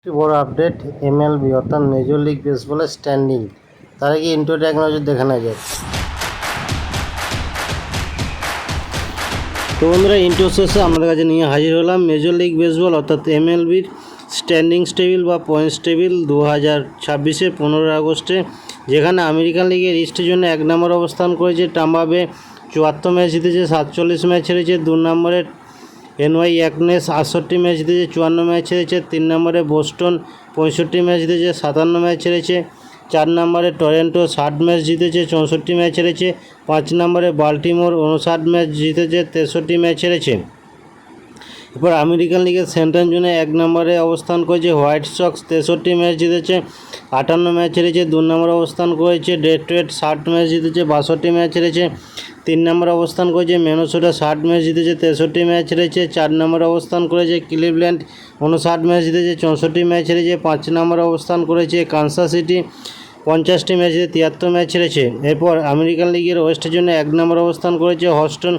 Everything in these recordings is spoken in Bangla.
বড় আপডেট এমএলবি অর্থাৎ মেজর লিগ বেসবলের স্ট্যান্ডিং। তার আগে ইন্ট্রোটা এক নজর দেখে নেওয়া যাক। তো বন্ধুরা, ইন্ট্রো শেষে আমাদের কাছে নিয়ে হাজির হলাম মেজর লিগ বেসবল অর্থাৎ এমএলবির স্ট্যান্ডিংস টেবিল বা পয়েন্টস টেবিল 2026-এর 15 আগস্টে, যেখানে আমেরিকান লিগের ইস্টের জন্য 1 নম্বর অবস্থান করেছে টাম্পা বে, 74 ম্যাচ জিতেছে, 47 ম্যাচ হেরেছে। 2 নম্বরে এনওয়াই একনেস 68 ম্যাচ জিতেছে, 54 ম্যাচ হেরেছে। 3 নম্বরে বোস্টন 65 ম্যাচ জিতেছে, 57 ম্যাচ হেরেছে। 4 নম্বরে টরেন্টো 60 ম্যাচ জিতেছে, 64 ম্যাচ হেরেছে। 5 নম্বরে বাল্টিমোর 59 ম্যাচ জিতেছে, 63 ম্যাচ হেরেছে। এরপর আমেরিকান লিগের সেন্ট্রাল জোনে 1 নম্বরে অবস্থান করেছে হোয়াইট সক্স, 63 ম্যাচ জিতেছে, 58 ম্যাচ হেরেছে। 2 নম্বরে অবস্থান করেছে ডেট্রয়েট 60 ম্যাচ জিতেছে, 62 ম্যাচ হেরেছে। 3 নম্বরে অবস্থান করেছে মিনেসোটা 60 ম্যাচ জিতেছে, 63 ম্যাচ হেরেছে। 4 নম্বরে অবস্থান করেছে ক্লিভল্যান্ড 59 ম্যাচ জিতেছে, 64 ম্যাচ হেরেছে। 5 নম্বরে অবস্থান করেছে কানসাস সিটি 50টি ম্যাচ জিতে 73 ম্যাচ হেরেছে। এরপর আমেরিকান লিগের ওয়েস্টের জন্য 1 নম্বর অবস্থান করেছে হস্টন,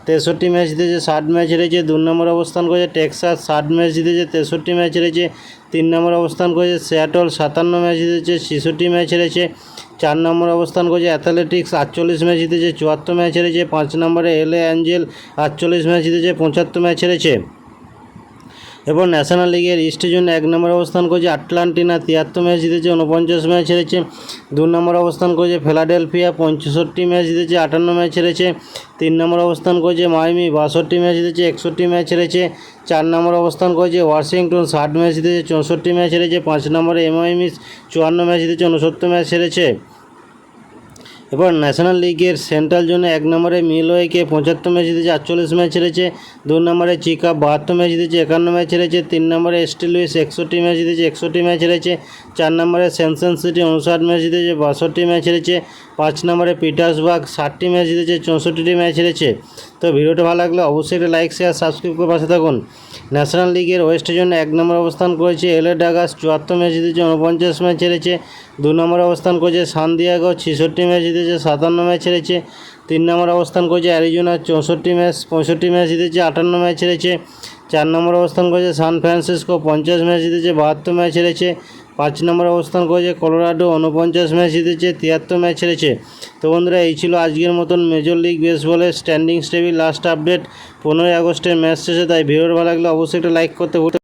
63 ম্যাচ জিতেছে, 60 ম্যাচ হেরেছে। 2 নম্বর অবস্থান করেছে টেক্সাস 60 ম্যাচ জিতেছে, 63 ম্যাচ হেরেছে। 3 নম্বর অবস্থান করেছে সিয়াটল 57 ম্যাচ জিতেছে, 66 ম্যাচ হেরেছে। 4 নম্বর অবস্থান করেছে অ্যাথলেটিক্স 48 ম্যাচ জিতেছে, 74 ম্যাচ হেরেছে। 5 নম্বরে এলএ অ্যাঞ্জেল 48 ম্যাচ জিতেছে, 75 ম্যাচ হেরেছে। এরপর ন্যাশনাল লিগের ইস্টের জন্য 1 নম্বর অবস্থান করেছে আটলান্টিনা, 73 ম্যাচ জিতেছে, 49 ম্যাচ হেরেছে। 2 নম্বর অবস্থান করেছে ফিলাডেলফিয়া 65 ম্যাচ জিতেছে, 58 ম্যাচ হেরেছে। 3 নম্বর অবস্থান করেছে মায়ামি 62 ম্যাচ জিতেছে, 61 ম্যাচ হেরেছে। 4 নম্বর অবস্থান করেছে ওয়াশিংটন 60 ম্যাচ জিতেছে, 64 ম্যাচ হেরেছে। 5 নম্বরে এমআইএম 54 ম্যাচ জিতেছে, 69 ম্যাচ হেরেছে। এবার ন্যাশনাল লিগের সেন্ট্রাল জোনে 1 নম্বরে মিলওয়েকে 75 ম্যাচ জিতেছে, 48 ম্যাচ হেরেছে। 2 নম্বরে চিকা 72 ম্যাচ জিতেছে, 51 ম্যাচ হেরেছে। 3 নম্বরে স্টিল লুইস 61 ম্যাচ জিতেছে, 61 ম্যাচ হেরেছে। 4 নম্বরে সেনসন সিটি 59 ম্যাচ জিতেছে, 62 ম্যাচ হেরেছে। 5 নম্বরে পিটার্সবার্গ 60 ম্যাচ জিতেছে, 64টি ম্যাচ হেরেছে। তো ভিডিওটা ভালো লাগলে অবশ্যই একটা লাইক শেয়ার সাবস্ক্রাইব করে পাশে থাকুন। ন্যাশনাল লিগের ওয়েস্টের জন্য 1 নম্বর অবস্থান করেছে এলএ ডাগাস 74 ম্যাচ জিতেছে, 49 ম্যাচ হেরেছে। 2 নম্বর অবস্থান করেছে সান দিয়েগো 66 ম্যাচ জিতেছে, 57 ম্যাচ হেরেছে। 3 নম্বর অবস্থান করেছে অ্যারিজোনা 64 ম্যাচ 65 ম্যাচ জিতেছে, 58 ম্যাচ হেরেছে। 4 নম্বর অবস্থান করেছে সান ফ্রান্সিসকো 50 ম্যাচ জিতেছে, 72 ম্যাচ হেরেছে। 5 নম্বর অবস্থান করেছে কলোরাডো 49 ম্যাচ জিতেছে, 73 ম্যাচ হেরেছে। তো বন্ধুরা, এই ছিল আজকের মতন মেজর লিগ বেসবলের স্ট্যান্ডিংস টেবিল লাস্ট আপডেট 15 আগস্টের ম্যাচ শেষে। তাই ভিডিওটা ভালো লাগলে অবশ্যই একটা লাইক করতে ভুলতে